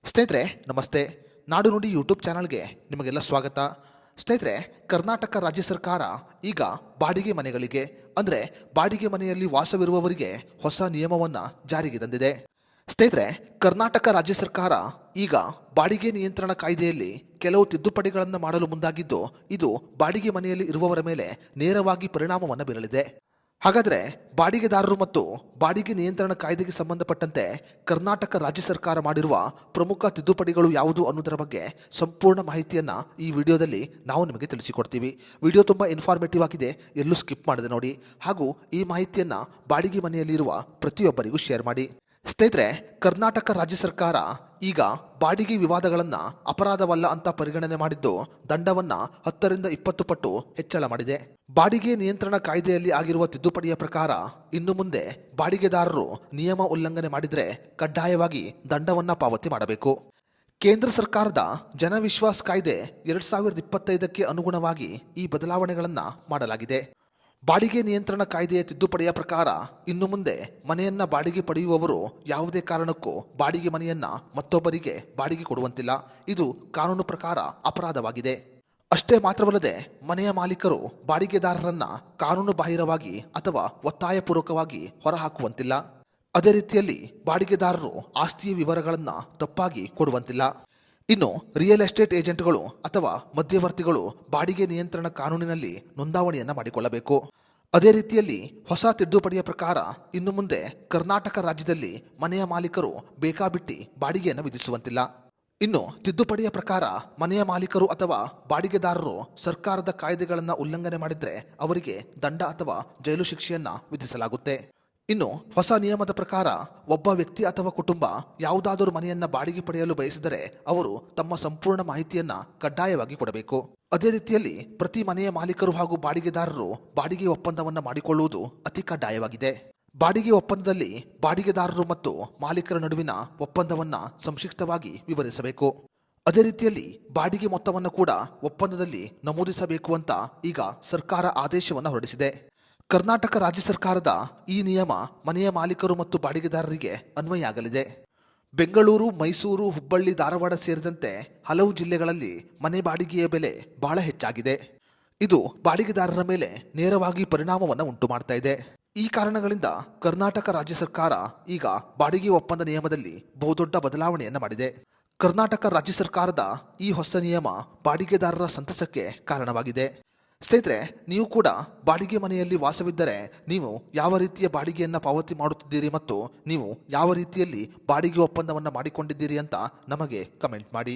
ಸ್ನೇಹಿತರೆ ನಮಸ್ತೆ. ನಾಡು ನುಡಿ ಯೂಟ್ಯೂಬ್ ಚಾನಲ್ಗೆ ನಿಮಗೆಲ್ಲ ಸ್ವಾಗತ. ಸ್ನೇಹಿತರೆ, ಕರ್ನಾಟಕ ರಾಜ್ಯ ಸರ್ಕಾರ ಈಗ ಬಾಡಿಗೆ ಮನೆಗಳಿಗೆ ಅಂದರೆ ಬಾಡಿಗೆ ಮನೆಯಲ್ಲಿ ವಾಸವಿರುವವರಿಗೆ ಹೊಸ ನಿಯಮವನ್ನು ಜಾರಿಗೆ ತಂದಿದೆ. ಸ್ನೇಹಿತರೆ, ಕರ್ನಾಟಕ ರಾಜ್ಯ ಸರ್ಕಾರ ಈಗ ಬಾಡಿಗೆ ನಿಯಂತ್ರಣ ಕಾಯ್ದೆಯಲ್ಲಿ ಕೆಲವು ತಿದ್ದುಪಡಿಗಳನ್ನು ಮಾಡಲು ಮುಂದಾಗಿದ್ದು, ಇದು ಬಾಡಿಗೆ ಮನೆಯಲ್ಲಿ ಇರುವವರ ಮೇಲೆ ನೇರವಾಗಿ ಪರಿಣಾಮವನ್ನು ಬೀರಲಿದೆ. ಹಾಗಾದರೆ ಬಾಡಿಗೆದಾರರು ಮತ್ತು ಬಾಡಿಗೆ ನಿಯಂತ್ರಣ ಕಾಯ್ದೆಗೆ ಸಂಬಂಧಪಟ್ಟಂತೆ ಕರ್ನಾಟಕ ರಾಜ್ಯ ಸರ್ಕಾರ ಮಾಡಿರುವ ಪ್ರಮುಖ ತಿದ್ದುಪಡಿಗಳು ಯಾವುದು ಅನ್ನೋದರ ಬಗ್ಗೆ ಸಂಪೂರ್ಣ ಮಾಹಿತಿಯನ್ನು ಈ ವಿಡಿಯೋದಲ್ಲಿ ನಾವು ನಿಮಗೆ ತಿಳಿಸಿಕೊಡ್ತೀವಿ. ವಿಡಿಯೋ ತುಂಬ ಇನ್ಫಾರ್ಮೇಟಿವ್ ಆಗಿದೆ, ಎಲ್ಲೂ ಸ್ಕಿಪ್ ಮಾಡದೆ ನೋಡಿ. ಹಾಗೂ ಈ ಮಾಹಿತಿಯನ್ನು ಬಾಡಿಗೆ ಮನೆಯಲ್ಲಿರುವ ಪ್ರತಿಯೊಬ್ಬರಿಗೂ ಶೇರ್ ಮಾಡಿ. ಸ್ನೇಹಿತರೆ, ಕರ್ನಾಟಕ ರಾಜ್ಯ ಸರ್ಕಾರ ಈಗ ಬಾಡಿಗೆ ವಿವಾದಗಳನ್ನು ಅಪರಾಧವಲ್ಲ ಅಂತ ಪರಿಗಣನೆ ಮಾಡಿದ್ದು, ದಂಡವನ್ನು 10 ರಿಂದ 20 ಪಟ್ಟು ಹೆಚ್ಚಳ ಮಾಡಿದೆ. ಬಾಡಿಗೆ ನಿಯಂತ್ರಣ ಕಾಯ್ದೆಯಲ್ಲಿ ಆಗಿರುವ ತಿದ್ದುಪಡಿಯ ಪ್ರಕಾರ ಇನ್ನು ಮುಂದೆ ಬಾಡಿಗೆದಾರರು ನಿಯಮ ಉಲ್ಲಂಘನೆ ಮಾಡಿದರೆ ಕಡ್ಡಾಯವಾಗಿ ದಂಡವನ್ನು ಪಾವತಿ ಮಾಡಬೇಕು. ಕೇಂದ್ರ ಸರ್ಕಾರದ ಜನವಿಶ್ವಾಸ್ ಕಾಯ್ದೆ 2025ಕ್ಕೆ ಅನುಗುಣವಾಗಿ ಈ ಬದಲಾವಣೆಗಳನ್ನು ಮಾಡಲಾಗಿದೆ. ಬಾಡಿಗೆ ನಿಯಂತ್ರಣ ಕಾಯ್ದೆಯ ತಿದ್ದುಪಡಿಯ ಪ್ರಕಾರ ಇನ್ನು ಮುಂದೆ ಮನೆಯನ್ನ ಬಾಡಿಗೆ ಪಡೆಯುವವರು ಯಾವುದೇ ಕಾರಣಕ್ಕೂ ಬಾಡಿಗೆ ಮನೆಯನ್ನ ಮತ್ತೊಬ್ಬರಿಗೆ ಬಾಡಿಗೆ ಕೊಡುವಂತಿಲ್ಲ. ಇದು ಕಾನೂನು ಪ್ರಕಾರ ಅಪರಾಧವಾಗಿದೆ. ಅಷ್ಟೇ ಮಾತ್ರವಲ್ಲದೆ ಮನೆಯ ಮಾಲೀಕರು ಬಾಡಿಗೆದಾರರನ್ನ ಕಾನೂನು ಬಾಹಿರವಾಗಿ ಅಥವಾ ಒತ್ತಾಯಪೂರ್ವಕವಾಗಿ ಹೊರಹಾಕುವಂತಿಲ್ಲ. ಅದೇ ರೀತಿಯಲ್ಲಿ ಬಾಡಿಗೆದಾರರು ಆಸ್ತಿಯ ವಿವರಗಳನ್ನು ತಪ್ಪಾಗಿ ಕೊಡುವಂತಿಲ್ಲ. ಇನ್ನು ರಿಯಲ್ ಎಸ್ಟೇಟ್ ಏಜೆಂಟ್ಗಳು ಅಥವಾ ಮಧ್ಯವರ್ತಿಗಳು ಬಾಡಿಗೆ ನಿಯಂತ್ರಣ ಕಾನೂನಿನಲ್ಲಿ ನೋಂದಾವಣಿಯನ್ನು ಮಾಡಿಕೊಳ್ಳಬೇಕು. ಅದೇ ರೀತಿಯಲ್ಲಿ ಹೊಸ ತಿದ್ದುಪಡಿಯ ಪ್ರಕಾರ ಇನ್ನು ಮುಂದೆ ಕರ್ನಾಟಕ ರಾಜ್ಯದಲ್ಲಿ ಮನೆಯ ಮಾಲೀಕರು ಬೇಕಾಬಿಟ್ಟಿ ಬಾಡಿಗೆಯನ್ನು ವಿಧಿಸುವಂತಿಲ್ಲ. ಇನ್ನು ತಿದ್ದುಪಡಿಯ ಪ್ರಕಾರ ಮನೆಯ ಮಾಲೀಕರು ಅಥವಾ ಬಾಡಿಗೆದಾರರು ಸರ್ಕಾರದ ಕಾಯ್ದೆಗಳನ್ನು ಉಲ್ಲಂಘನೆ ಮಾಡಿದರೆ ಅವರಿಗೆ ದಂಡ ಅಥವಾ ಜೈಲು ಶಿಕ್ಷೆಯನ್ನು ವಿಧಿಸಲಾಗುತ್ತೆ. ಇನ್ನು ಹೊಸ ನಿಯಮದ ಪ್ರಕಾರ ಒಬ್ಬ ವ್ಯಕ್ತಿ ಅಥವಾ ಕುಟುಂಬ ಯಾವುದಾದರೂ ಮನೆಯನ್ನ ಬಾಡಿಗೆ ಪಡೆಯಲು ಬಯಸಿದರೆ ಅವರು ತಮ್ಮ ಸಂಪೂರ್ಣ ಮಾಹಿತಿಯನ್ನ ಕಡ್ಡಾಯವಾಗಿ ಕೊಡಬೇಕು. ಅದೇ ರೀತಿಯಲ್ಲಿ ಪ್ರತಿ ಮನೆಯ ಮಾಲೀಕರು ಹಾಗೂ ಬಾಡಿಗೆದಾರರು ಬಾಡಿಗೆ ಒಪ್ಪಂದವನ್ನು ಮಾಡಿಕೊಳ್ಳುವುದು ಅತಿ ಕಡ್ಡಾಯವಾಗಿದೆ. ಬಾಡಿಗೆ ಒಪ್ಪಂದದಲ್ಲಿ ಬಾಡಿಗೆದಾರರು ಮತ್ತು ಮಾಲೀಕರ ನಡುವಿನ ಒಪ್ಪಂದವನ್ನ ಸಂಕ್ಷಿಪ್ತವಾಗಿ ವಿವರಿಸಬೇಕು. ಅದೇ ರೀತಿಯಲ್ಲಿ ಬಾಡಿಗೆ ಮೊತ್ತವನ್ನು ಕೂಡ ಒಪ್ಪಂದದಲ್ಲಿ ನಮೂದಿಸಬೇಕು ಅಂತ ಈಗ ಸರ್ಕಾರ ಆದೇಶವನ್ನು ಹೊರಡಿಸಿದೆ. ಕರ್ನಾಟಕ ರಾಜ್ಯ ಸರ್ಕಾರದ ಈ ನಿಯಮ ಮನೆಯ ಮಾಲೀಕರು ಮತ್ತು ಬಾಡಿಗೆದಾರರಿಗೆ ಅನ್ವಯ ಆಗಲಿದೆ. ಬೆಂಗಳೂರು, ಮೈಸೂರು, ಹುಬ್ಬಳ್ಳಿ, ಧಾರವಾಡ ಸೇರಿದಂತೆ ಹಲವು ಜಿಲ್ಲೆಗಳಲ್ಲಿ ಮನೆ ಬಾಡಿಗೆಯ ಬೆಲೆ ಬಹಳ ಹೆಚ್ಚಾಗಿದೆ. ಇದು ಬಾಡಿಗೆದಾರರ ಮೇಲೆ ನೇರವಾಗಿ ಪರಿಣಾಮವನ್ನು ಉಂಟು ಮಾಡ್ತಾ ಇದೆ. ಈ ಕಾರಣಗಳಿಂದ ಕರ್ನಾಟಕ ರಾಜ್ಯ ಸರ್ಕಾರ ಈಗ ಬಾಡಿಗೆ ಒಪ್ಪಂದ ನಿಯಮದಲ್ಲಿ ಬಹುದೊಡ್ಡ ಬದಲಾವಣೆಯನ್ನು ಮಾಡಿದೆ. ಕರ್ನಾಟಕ ರಾಜ್ಯ ಸರ್ಕಾರದ ಈ ಹೊಸ ನಿಯಮ ಬಾಡಿಗೆದಾರರ ಸಂತಸಕ್ಕೆ ಕಾರಣವಾಗಿದೆ. ಸ್ನೇಹಿತರೆ, ನೀವು ಕೂಡ ಬಾಡಿಗೆ ಮನೆಯಲ್ಲಿ ವಾಸವಿದ್ದರೆ ನೀವು ಯಾವ ರೀತಿಯ ಬಾಡಿಗೆಯನ್ನು ಪಾವತಿ ಮಾಡುತ್ತಿದ್ದೀರಿ ಮತ್ತು ನೀವು ಯಾವ ರೀತಿಯಲ್ಲಿ ಬಾಡಿಗೆ ಒಪ್ಪಂದವನ್ನು ಮಾಡಿಕೊಂಡಿದ್ದೀರಿ ಅಂತ ನಮಗೆ ಕಮೆಂಟ್ ಮಾಡಿ.